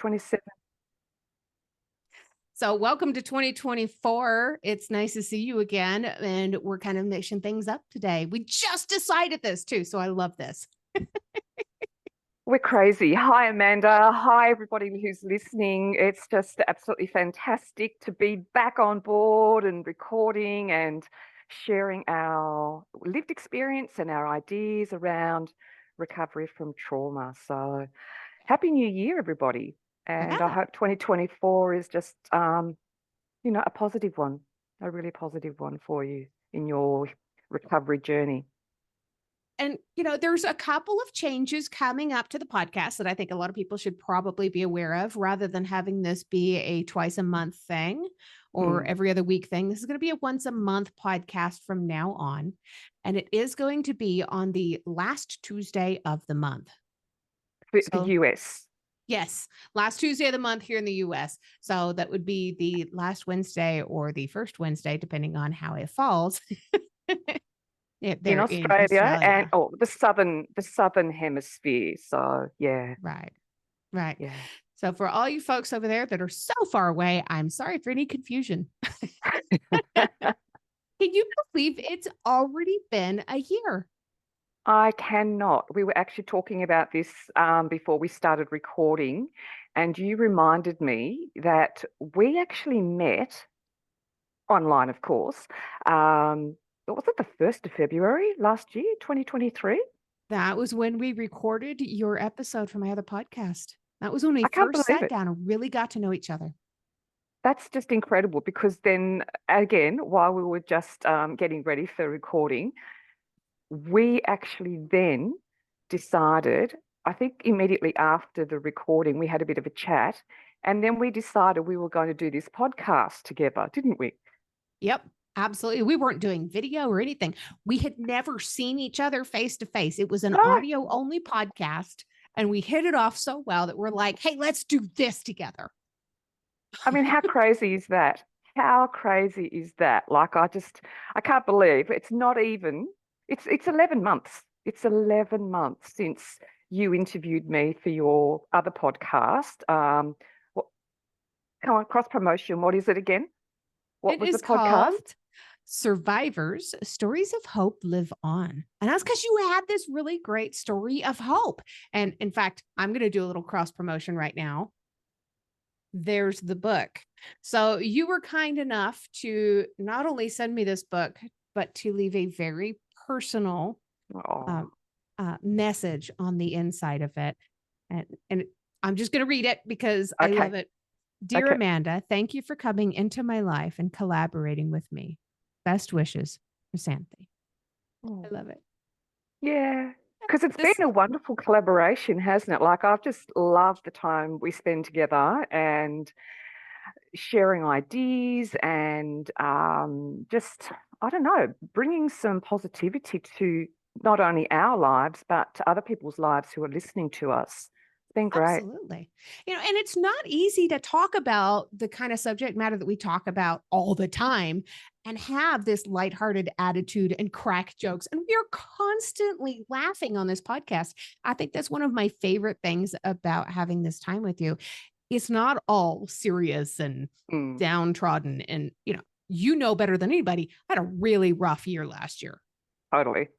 27. So welcome to 2024. It's nice to see you again. And we're kind of mixing things up today. We just decided this too. So I love this. We're crazy. Hi, Amanda. Hi, everybody who's listening. It's just absolutely fantastic to be back on board and recording and sharing our lived experience and our ideas around recovery from trauma. So happy New Year, everybody. And I Yeah. hope 2024 is just, a positive one, a really positive one for you in your recovery journey. And, there's a couple of changes coming up to the podcast that I think a lot of people should probably be aware of rather than having this be a twice a month thing or every other week thing. This is going to be a once a month podcast from now on. And it is going to be on the last Tuesday of the month. The US. Yes, last Tuesday of the month here in the US. So that would be the last Wednesday or the first Wednesday, depending on how it falls. In Australia and the southern hemisphere. So yeah. Right. Yeah. So for all you folks over there that are so far away, I'm sorry for any confusion. Can you believe it's already been a year? I cannot. We were actually talking about this before we started recording, and you reminded me that we actually met online, of course. Was it the 1st of February last year, 2023? That was when we recorded your episode for my other podcast. That was when we I can't first believe sat it. down and really got to know each other. That's just incredible because then again, while we were just getting ready for recording, we actually then decided, I think immediately after the recording, we had a bit of a chat, and then we decided we were going to do this podcast together, didn't we? Yep, absolutely. We weren't doing video or anything. We had never seen each other face to face. It was an No. audio only podcast, and we hit it off so well that we're like, hey, let's do this together. I mean, how crazy is that? How crazy is that? Like, I can't believe it's not even, it's 11 months. It's 11 months since you interviewed me for your other podcast. Come on, cross promotion. What is it again? What was the podcast? Called Survivors, Stories of Hope Live On. And that's because you had this really great story of hope. And in fact, I'm going to do a little cross promotion right now. There's the book. So you were kind enough to not only send me this book, but to leave a very personal message on the inside of it. And I'm just going to read it because I love it. Dear Amanda, thank you for coming into my life and collaborating with me. Best wishes, Hrisanthi. I love it. Yeah, because it's been a wonderful collaboration, hasn't it? Like, I've just loved the time we spend together and sharing ideas and just, I don't know, bringing some positivity to not only our lives, but to other people's lives who are listening to us. It's been great. Absolutely. And it's not easy to talk about the kind of subject matter that we talk about all the time and have this lighthearted attitude and crack jokes. And we are constantly laughing on this podcast. I think that's one of my favorite things about having this time with you. It's not all serious and downtrodden. And, you know better than anybody. I had a really rough year last year. Totally.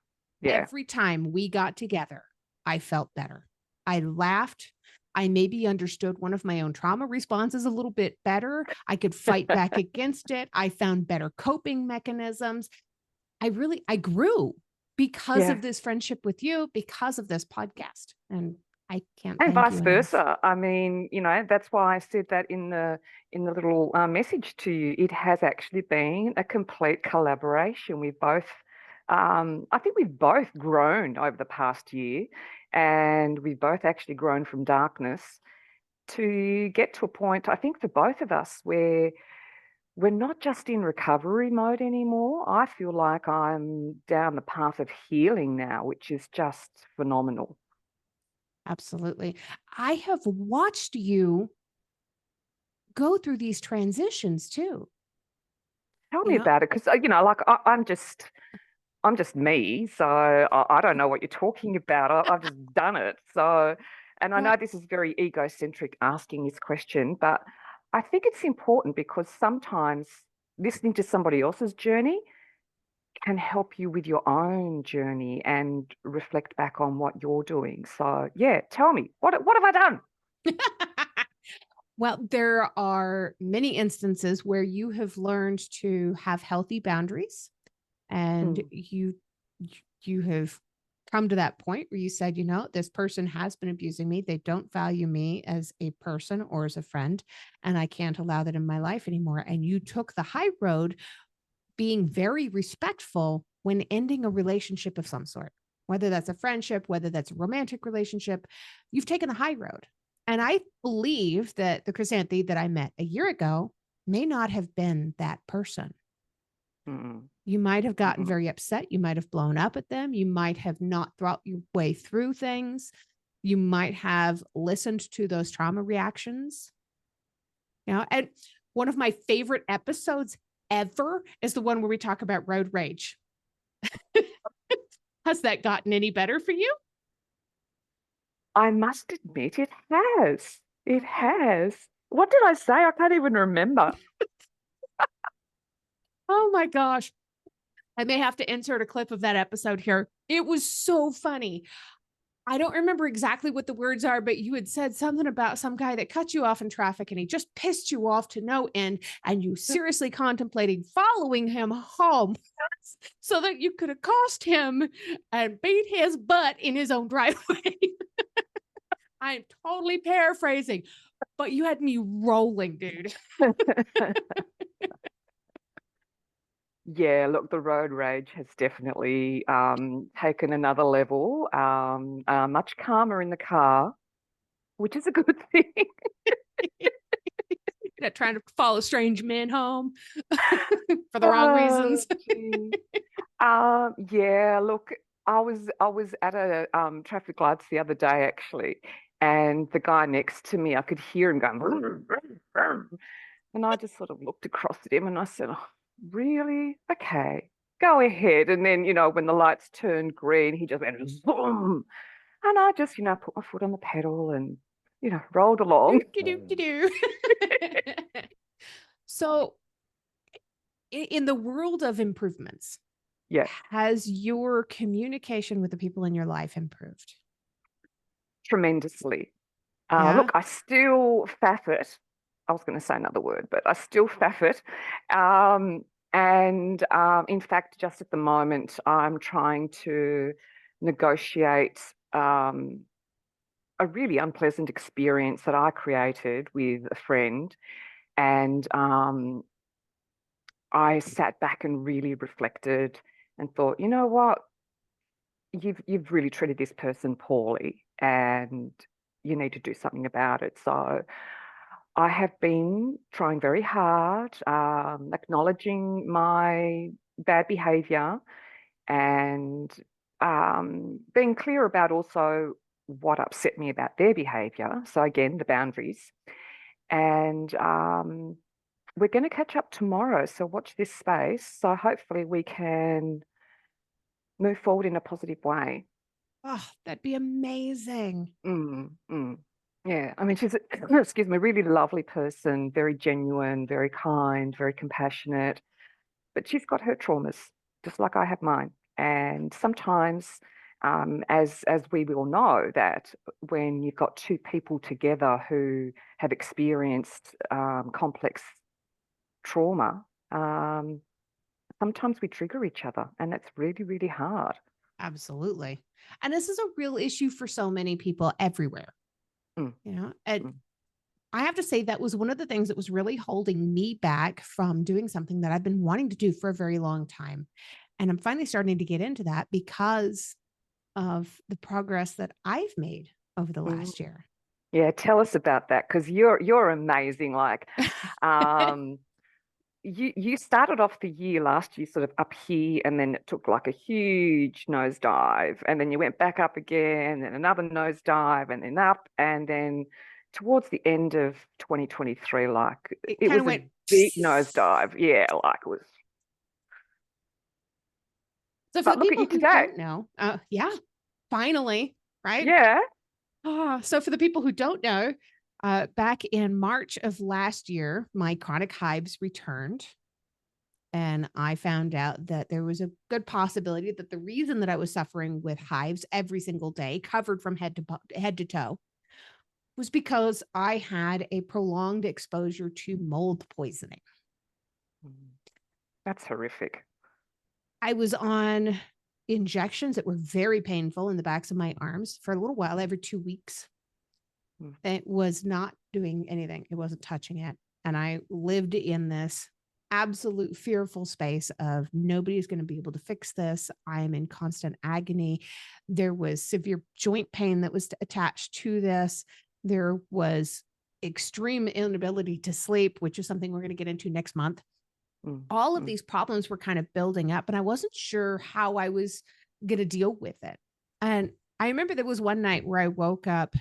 Yeah. Every time we got together, I felt better. I laughed. I maybe understood one of my own trauma responses a little bit better. I could fight back against it. I found better coping mechanisms. I grew because of this friendship with you, because of this podcast. And I can't thank you enough. And vice versa. I mean, that's why I said that in the little message to you. It has actually been a complete collaboration. We both, I think we've both grown over the past year, and we've both actually grown from darkness to get to a point, I think, for both of us where we're not just in recovery mode anymore. I feel like I'm down the path of healing now, which is just phenomenal. Absolutely. I have watched you go through these transitions too. Tell me about it, because like I'm just me, so I don't know what you're talking about. I've just done it. So And I Well, know this is very egocentric asking this question, but I think it's important because sometimes listening to somebody else's journey can help you with your own journey and reflect back on what you're doing. So, yeah, tell me, what have I done? well, there are many instances where you have learned to have healthy boundaries, and Mm, you have come to that point where you said, you know, this person has been abusing me. They don't value me as a person or as a friend, and I can't allow that in my life anymore. And you took the high road, being very respectful when ending a relationship of some sort, whether that's a friendship, whether that's a romantic relationship. You've taken the high road. And I believe that the Hrisanthi that I met a year ago may not have been that person. mm, You might have gotten mm. very upset. You might have blown up at them. You might have not thought your way through things. You might have listened to those trauma reactions. You know, and one of my favorite episodes ever is the one where we talk about road rage. Has that gotten any better for you? I must admit, it has. It has. What did I say? I can't even remember. Oh my gosh. I may have to insert a clip of that episode here. It was so funny. I don't remember exactly what the words are, but you had said something about some guy that cut you off in traffic and he just pissed you off to no end. And you seriously contemplated following him home so that you could accost him and beat his butt in his own driveway. I'm totally paraphrasing, but you had me rolling, dude. Yeah, look, the road rage has definitely taken another level. Much calmer in the car, which is a good thing. Trying to follow strange men home for the wrong Oh, reasons. gee. Yeah, look, I was at a traffic lights the other day actually, and the guy next to me, I could hear him going, "Vroom, vroom, vroom." And I just sort of looked across at him and I said, oh, really? Okay, go ahead. And then, when the lights turned green, he just went zoom. And I just, put my foot on the pedal and, rolled along. So, in the world of improvements, Yeah, has your communication with the people in your life improved? tremendously. Yeah. Look, I still faff it. I was going to say another word, but I still faff it. And in fact, just at the moment, I'm trying to negotiate a really unpleasant experience that I created with a friend. And I sat back and really reflected and thought, you know what? You've really treated this person poorly and you need to do something about it. So I have been trying very hard, acknowledging my bad behavior and being clear about also what upset me about their behavior. So again, the boundaries. And we're going to catch up tomorrow. So watch this space. So hopefully we can move forward in a positive way. Oh, that'd be amazing. Mm, mm. Yeah, I mean, she's, excuse me, a really lovely person, very genuine, very kind, very compassionate, but she's got her traumas, just like I have mine. And sometimes, as we will know, that when you've got two people together who have experienced complex trauma, sometimes we trigger each other, and that's really, really hard. Absolutely. And this is a real issue for so many people everywhere, Mm, you know. And mm, I have to say that was one of the things that was really holding me back from doing something that I've been wanting to do for a very long time. And I'm finally starting to get into that because of the progress that I've made over the mm. last year. Yeah, tell us about that because you're amazing. Like, um, you started off the year last year sort of up here, and then it took like a huge nosedive, and then you went back up again, and another nosedive, and then up, and then towards the end of 2023, like It it kind was of a went. big nosedive. Yeah, like it was. So for But the look at people you who today. don't know, yeah, finally, right? Yeah. So for the people who don't know, back in March of last year, my chronic hives returned. And I found out that there was a good possibility that the reason that I was suffering with hives every single day, covered from head to toe, was because I had a prolonged exposure to mold poisoning. That's horrific. I was on injections that were very painful in the backs of my arms for a little while, every 2 weeks. It was not doing anything. It wasn't touching it. And I lived in this absolute fearful space of nobody's going to be able to fix this. I'm in constant agony. There was severe joint pain that was attached to this. There was extreme inability to sleep, which is something we're going to get into next month. All of these problems were kind of building up, and I wasn't sure how I was going to deal with it. And I remember there was one night where I woke up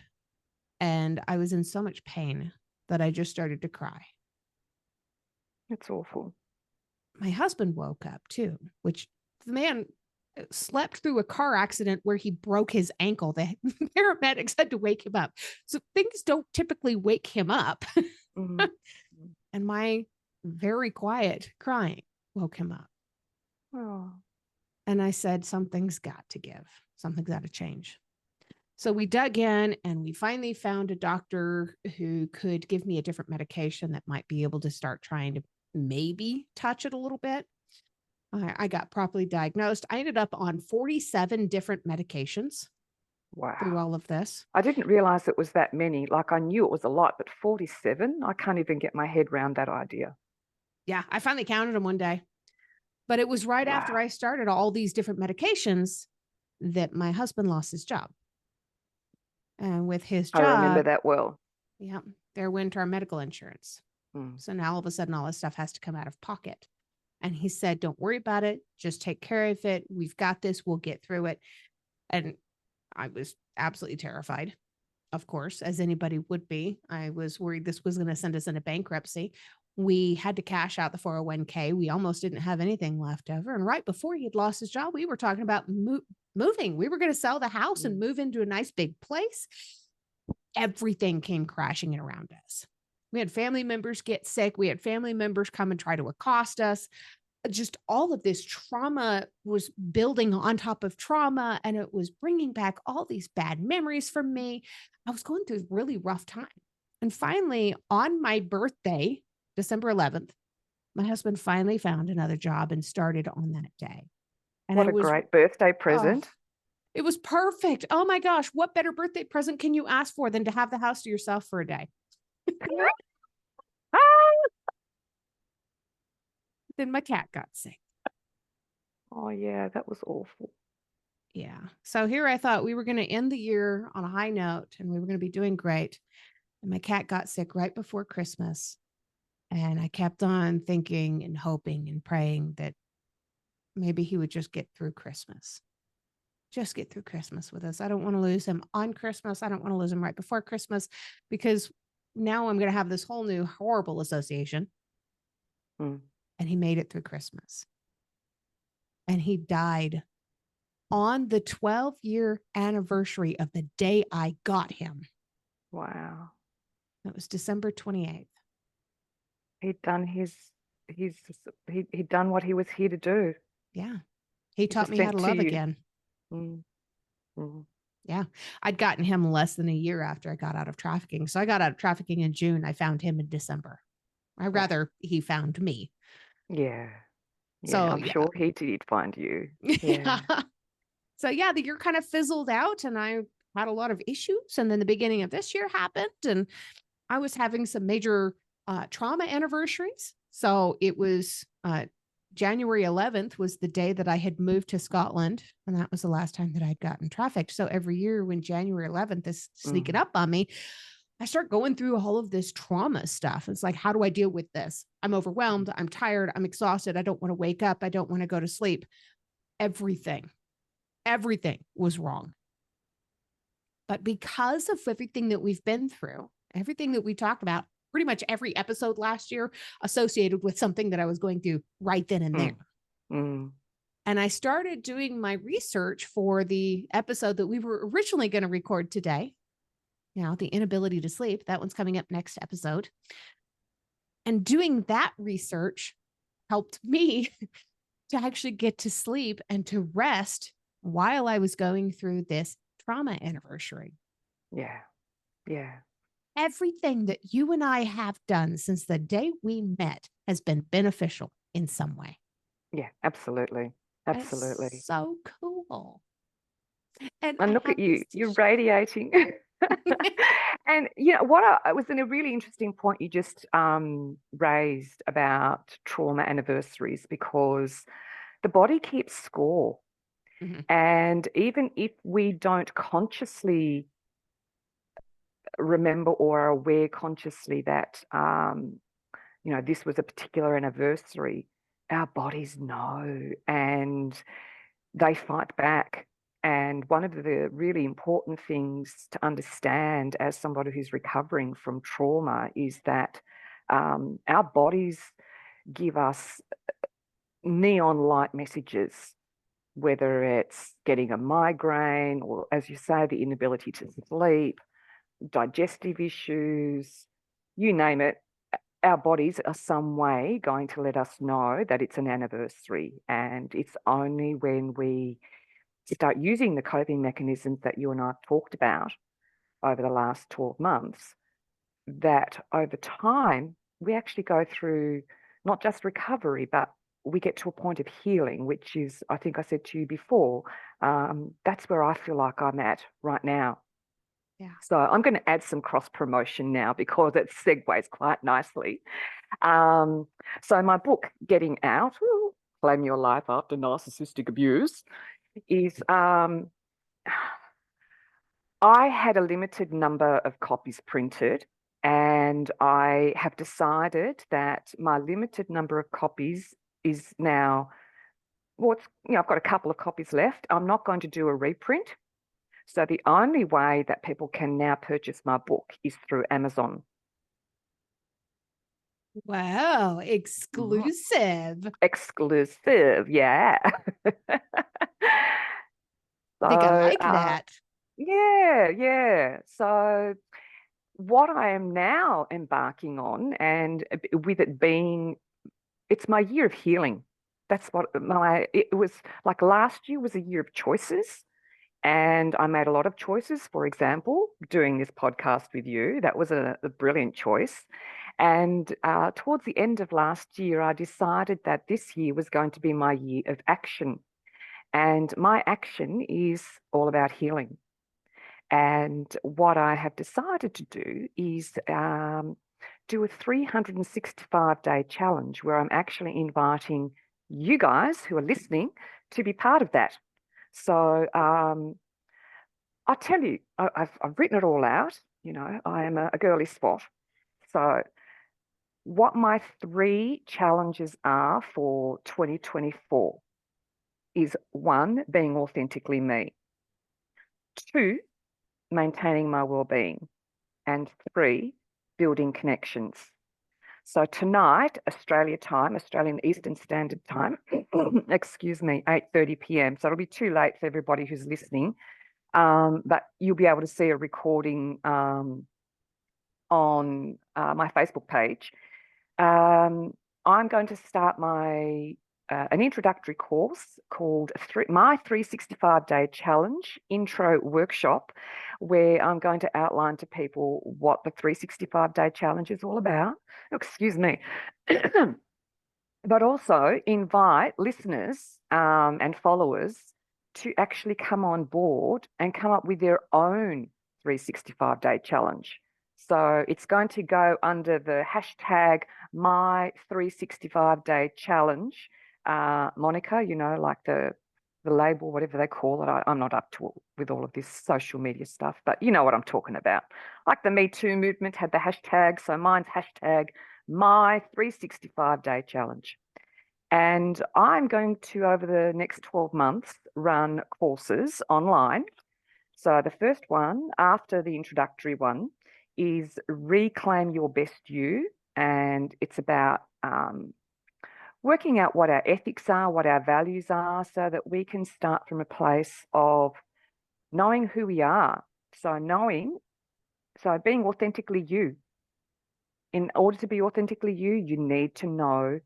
and I was in so much pain that I just started to cry. It's awful. My husband woke up too, which the man slept through a car accident where he broke his ankle. The paramedics had to wake him up. So things don't typically wake him up. And my very quiet crying woke him up. Oh. And I said, something's got to give. Something's got to change. So we dug in and we finally found a doctor who could give me a different medication that might be able to start trying to maybe touch it a little bit. I got properly diagnosed. I ended up on 47 different medications. Wow. Through all of this. I didn't realize it was that many. Like, I knew it was a lot, but 47, I can't even get my head around that idea. Yeah, I finally counted them one day. But it was right after I started all these different medications that my husband lost his job. And with his job, I remember that well. Yeah, there went our medical insurance. So now all of a sudden, all this stuff has to come out of pocket. And he said, don't worry about it. Just take care of it. We've got this. We'll get through it. And I was absolutely terrified, of course, as anybody would be. I was worried this was going to send us into bankruptcy. We had to cash out the 401k. We almost didn't have anything left over. And right before he had lost his job, we were talking about moving. We were going to sell the house and move into a nice big place. Everything came crashing in around us. We had family members get sick. We had family members come and try to accost us. Just all of this trauma was building on top of trauma, and it was bringing back all these bad memories from me. I was going through a really rough time. And finally, on my birthday, December 11th, my husband finally found another job and started on that day. And what a great birthday present. It was perfect. Oh my gosh, what better birthday present can you ask for than to have the house to yourself for a day? Then my cat got sick. Oh, yeah, that was awful. Yeah. So here I thought we were going to end the year on a high note and we were going to be doing great. And my cat got sick right before Christmas. And I kept on thinking and hoping and praying that maybe he would just get through Christmas. Just get through Christmas with us. I don't want to lose him on Christmas. I don't want to lose him right before Christmas, because now I'm going to have this whole new horrible association. And he made it through Christmas. And he died on the 12-year anniversary of the day I got him. Wow. It was December 28th. He'd done he'd done what he was here to do. Yeah. He taught me how to love again. Yeah. I'd gotten him less than a year after I got out of trafficking. So I got out of trafficking in June. I found him in December. Rather, he found me. Yeah. So I'm sure he did find you. Yeah. So yeah, the year kind of fizzled out and I had a lot of issues. And then the beginning of this year happened and I was having some major trauma anniversaries. So it was January 11th was the day that I had moved to Scotland. And that was the last time that I'd gotten trafficked. So every year when January 11th is sneaking up on me, I start going through all of this trauma stuff. It's like, how do I deal with this? I'm overwhelmed. I'm tired. I'm exhausted. I don't want to wake up. I don't want to go to sleep. Everything was wrong. But because of everything that we've been through, everything that we talked about, pretty much every episode last year associated with something that I was going through right then and there. And I started doing my research for the episode that we were originally going to record today. the inability to sleep. That one's coming up next episode. And doing that research helped me to actually get to sleep and to rest while I was going through this trauma anniversary. Yeah. Yeah. Everything that you and I have done since the day we met has been beneficial in some way. Yeah, absolutely. Absolutely. It's so cool. And And I look have at you, this you're radiating. And it was a really interesting point you just raised about trauma anniversaries, because the body keeps score. Mhm. And even if we don't consciously remember or are aware consciously that, this was a particular anniversary, our bodies know and they fight back. And one of the really important things to understand as somebody who's recovering from trauma is that our bodies give us neon light messages, whether it's getting a migraine or, as you say, the inability to sleep, digestive issues, you name it. Our bodies are some way going to let us know that it's an anniversary. And it's only when we start using the coping mechanisms that you and I have talked about over the last 12 months that over time we actually go through not just recovery, but we get to a point of healing, which is, I think I said to you before, that's where I feel like I'm at right now. Yeah. So I'm going to add some cross promotion now because it segues quite nicely. So my book, Getting Out, Claim Your Life After Narcissistic Abuse, is I had a limited number of copies printed, and I have decided that my limited number of copies is now, well, I've got a couple of copies left. I'm not going to do a reprint. So the only way that people can now purchase my book is through Amazon. Wow, exclusive. Exclusive, yeah. I think I So, like that. yeah. So what I am now embarking on, and with it being, it's my year of healing. That's what it was like. Last year was a year of choices. And I made a lot of choices. For example, doing this podcast with you, that was a brilliant choice. And towards the end of last year, I decided that this year was going to be my year of action. And my action is all about healing. And what I have decided to do is do a 365-day challenge where I'm actually inviting you guys who are listening to be part of that. So I'll tell you, I've written it all out. I am a girly spot. So what my 3 challenges are for 2024 is 1, being authentically me. 2, maintaining my well-being. And 3, building connections. So tonight, Australian Eastern Standard Time, excuse me, 8:30 p.m. So it'll be too late for everybody who's listening. But you'll be able to see a recording on my Facebook page. I'm going to start an introductory course called my 365-day challenge intro workshop, where I'm going to outline to people what the 365-day challenge is all about. Excuse me. But also invite listeners and followers to actually come on board and come up with their own 365-day challenge. So it's going to go under the hashtag my 365-day challenge moniker, like the label, whatever they call it. I'm not up to it with all of this social media stuff, but you know what I'm talking about. Like the Me Too movement had the hashtag, so mine's hashtag my 365-day challenge. And I'm going to, over the next 12 months, run courses online. So the first one, after the introductory one, is Reclaim Your Best You. And it's about working out what our ethics are, what our values are, so that we can start from a place of knowing who we are. So knowing So being authentically you. In order to be authentically you, you need to know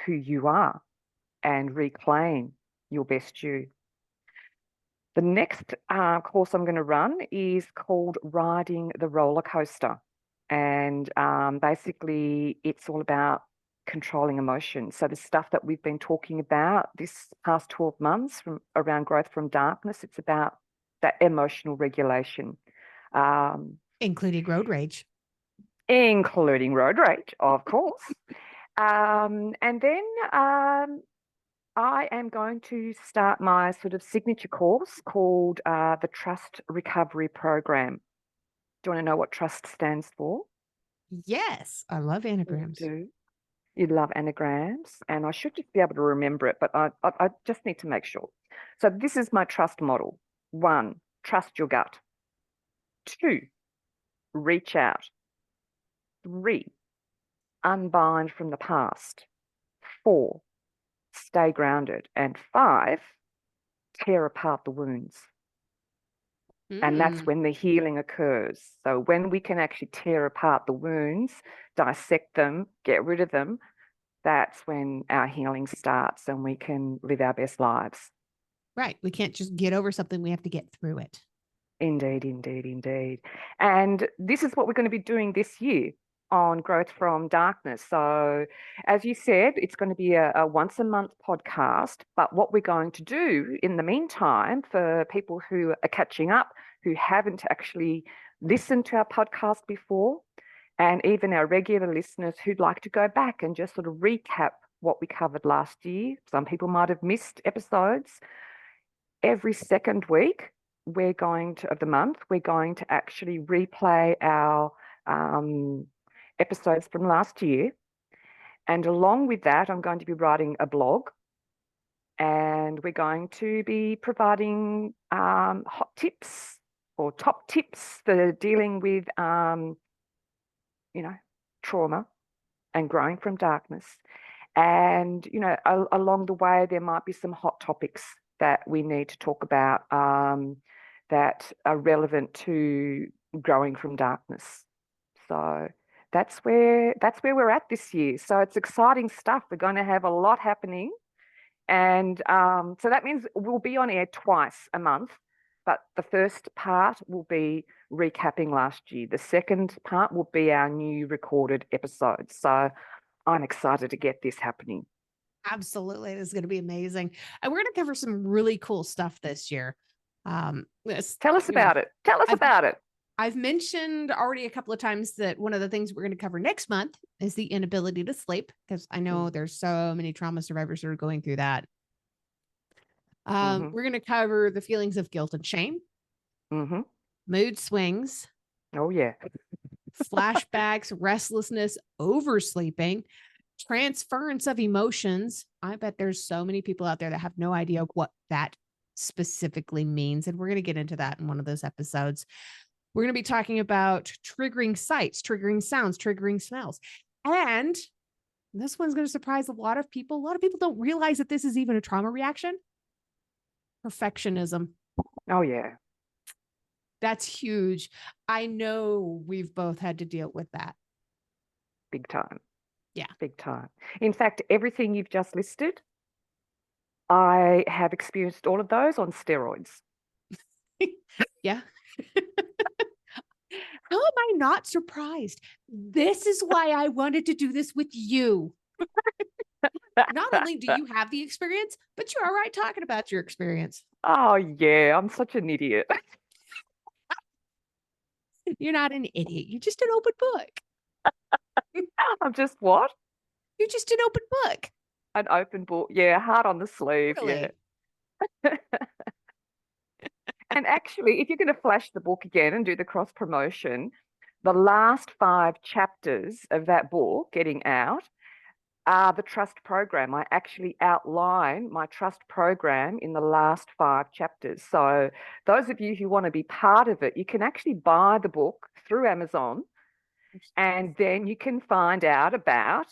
who you are and reclaim your best you. The next course I'm going to run is called Riding the Roller Coaster. And basically, it's all about controlling emotions. So the stuff that we've been talking about this past 12 months from around growth from darkness, it's about that emotional regulation. Including road rage. Including road rage, of course. And then I am going to start my sort of signature course called the Trust Recovery Program. Do you want to know what trust stands for? Yes, I love anagrams. You do. You love anagrams, and I should just be able to remember it, but I just need to make sure. So this is my trust model. 1, trust your gut. 2, reach out. 3, unbind from the past. 4, stay grounded. And 5, tear apart the wounds. And that's when the healing occurs. So when we can actually tear apart the wounds, dissect them, get rid of them, that's when our healing starts and we can live our best lives. Right. We can't just get over something. We have to get through it. Indeed, indeed, indeed. And this is what we're going to be doing this year on Growth from Darkness. So as you said, it's going to be a once a month podcast. But what we're going to do in the meantime, for people who are catching up, who haven't actually listened to our podcast before, and even our regular listeners who'd like to go back and just sort of recap what we covered last year. Some people might have missed episodes. Every second week of the month, we're going to actually replay our episodes from last year. And along with that, I'm going to be writing a blog, and we're going to be providing hot tips or top tips for dealing with, trauma and growing from darkness. And, along the way, there might be some hot topics that we need to talk about that are relevant to growing from darkness. So that's where we're at this year. So it's exciting stuff. We're going to have a lot happening. And so that means we'll be on air twice a month. But the first part will be recapping last year. The second part will be our new recorded episodes. So I'm excited to get this happening. Absolutely. This is going to be amazing. And we're going to cover some really cool stuff this year. Tell us about it. Tell us about it. I've mentioned already a couple of times that one of the things we're going to cover next month is the inability to sleep, because I know there's so many trauma survivors that are going through that. We're going to cover the feelings of guilt and shame, mood swings. Oh, yeah. Flashbacks, restlessness, oversleeping, transference of emotions. I bet there's so many people out there that have no idea what that specifically means. And we're going to get into that in one of those episodes. We're going to be talking about triggering sights, triggering sounds, triggering smells. And this one's going to surprise a lot of people. A lot of people don't realize that this is even a trauma reaction. Perfectionism. Oh, yeah. That's huge. I know we've both had to deal with that. Big time. Yeah. Big time. In fact, everything you've just listed, I have experienced all of those on steroids. Yeah. How am I not surprised? This is why I wanted to do this with you. Not only do you have the experience, but you're all right talking about your experience. Oh, yeah. I'm such an idiot. You're not an idiot. You're just an open book. I'm just what? You're just an open book. An open book. Yeah, heart on the sleeve. Really? Yeah. And actually, if you're going to flash the book again and do the cross promotion, the last 5 chapters of that book, Getting Out, are the trust program. I actually outline my trust program in the last 5 chapters. So those of you who want to be part of it, you can actually buy the book through Amazon, and then you can find out about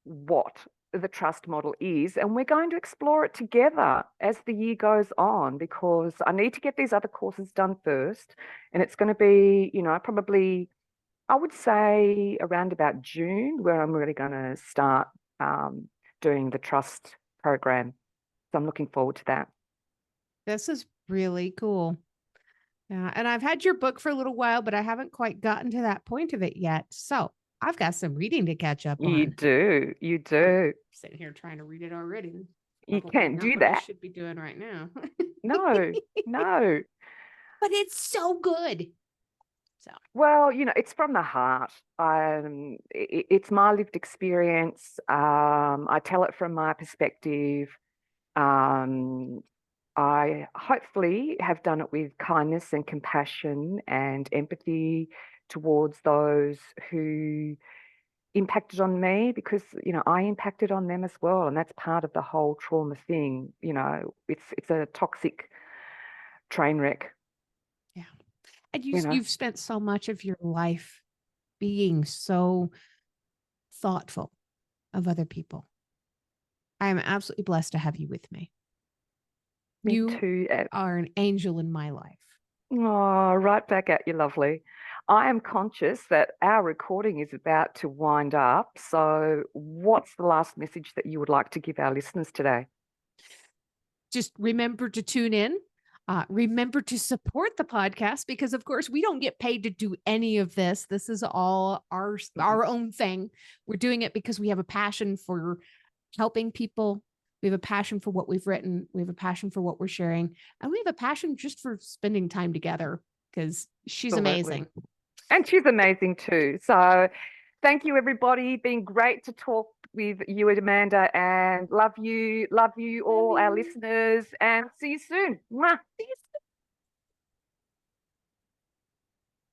what the trust model is, and we're going to explore it together as the year goes on, because I need to get these other courses done first, and it's going to be, probably, I would say around about June, where I'm really going to start doing the trust program. So I'm looking forward to that. This is really cool. Yeah, and I've had your book for a little while, but I haven't quite gotten to that point of it yet. So I've got some reading to catch up You on. do, you do. Sitting here trying to read it already. You Probably can't not do what I that. should be doing right now. No, no. But it's so good. So Well, it's from the heart. It's my lived experience. I tell it from my perspective. Um, I hopefully have done it with kindness and compassion and empathy towards those who impacted on me, because I impacted on them as well, and that's part of the whole trauma thing. It's a toxic train wreck. yeah. And You know, you've spent so much of your life being so thoughtful of other people. I am absolutely blessed to have you with me. me You too. are an angel in my life. Oh, right back at you, lovely. I am conscious that our recording is about to wind up. So, what's the last message that you would like to give our listeners today? Just remember to tune in. Remember to support the podcast, because, of course, we don't get paid to do any of this. This is all our own thing. We're doing it because we have a passion for helping people. We have a passion for what we've written. We have a passion for what we're sharing. And we have a passion just for spending time together, because she's Absolutely. amazing. And she's amazing too. So, thank you, everybody. Been great to talk with you and Amanda, and love you all, our listeners, and see you soon. Mwah. See you